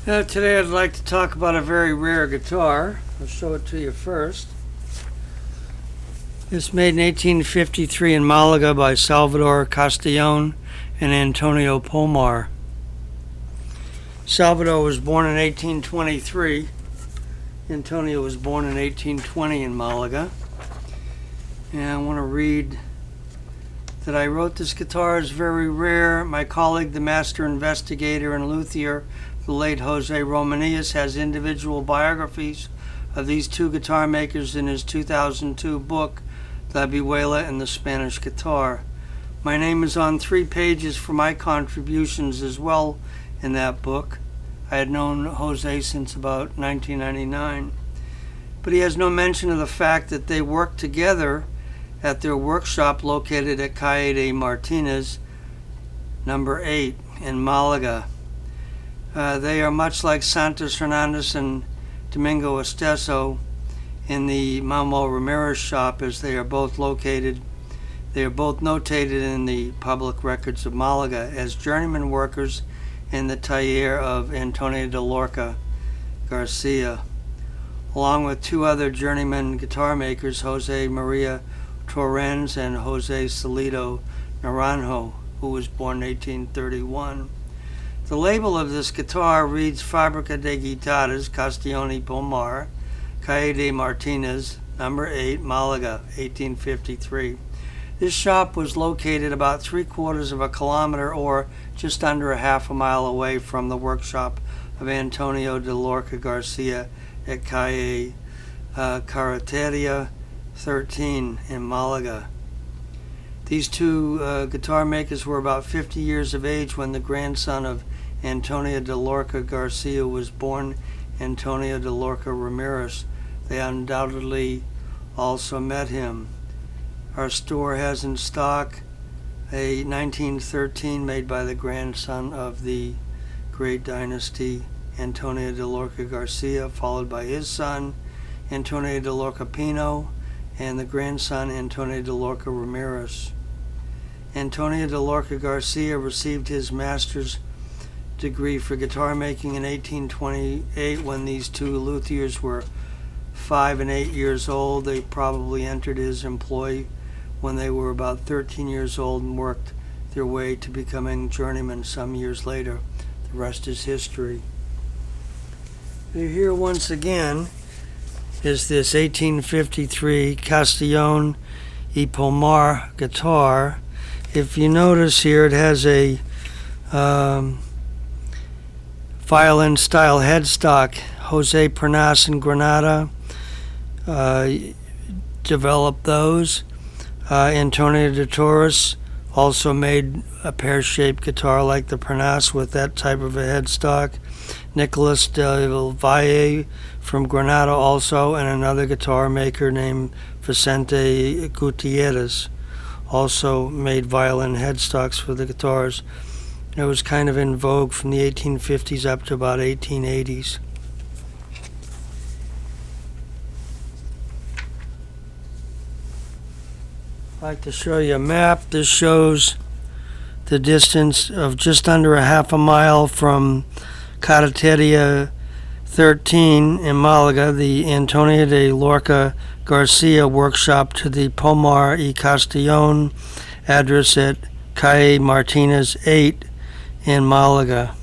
Today I'd like to talk about a very rare guitar. I'll show it to you first. It's made in 1853 in Malaga by Salvador, Castellon, and Antonio Pomar. Salvador was born in 1823. Antonio was born in 1820 in Malaga. And I want to read that I wrote this guitar is very rare. My colleague, the master investigator and luthier, the late Jose Romanius, has individual biographies of these two guitar makers in his 2002 book, La Vihuela and the Spanish Guitar. My name is on 3 pages for my contributions as well in that book. I had known Jose since about 1999, but he has no mention of the fact that they worked together at their workshop located at Calle de Martinez, number 8 in Malaga. They are much like Santos Hernandez and Domingo Esteso in the Manuel Ramirez shop, as they are both notated in the public records of Malaga as journeyman workers in the taller of Antonio de Lorca Garcia, along with 2 other journeyman guitar makers, Jose Maria Torrens and Jose Salido Naranjo, who was born in 1831. The label of this guitar reads Fábrica de Guitarras Castellon y Pomar, Calle de Martinez, number 8, Malaga, 1853. This shop was located about 3/4 of a kilometer or just under a half a mile away from the workshop of Antonio de Lorca Garcia at Calle Carreteria 13 in Malaga. These 2 guitar makers were about 50 years of age when the grandson of Antonio de Lorca Garcia was born, Antonio de Lorca Ramirez. They undoubtedly also met him. Our store has in stock a 1913 made by the grandson of the great dynasty, Antonio de Lorca Garcia, followed by his son, Antonio de Lorca Pino, and the grandson, Antonio de Lorca Ramirez. Antonio de Lorca Garcia received his master's degree for guitar making in 1828 when these 2 luthiers were 5 and 8 years old. They probably entered his employ when they were about 13 years old and worked their way to becoming journeymen some years later. The rest is history. Here once again is this 1853 Castellon y Pomar guitar. If you notice here, it has a violin style headstock. Jose Pernas in Granada developed those. Antonio de Torres also made a pear-shaped guitar like the Pernas with that type of a headstock. Nicolas del Valle from Granada also, and another guitar maker named Vicente Gutierrez also made violin headstocks for the guitars. It was kind of in vogue from the 1850s up to about 1880s. I'd like to show you a map. This shows the distance of just under a half a mile from Carreteria 13 in Malaga, the Antonio de Lorca Garcia workshop, to the Pomar y Castellon address at Calle Martinez 8 in Malaga.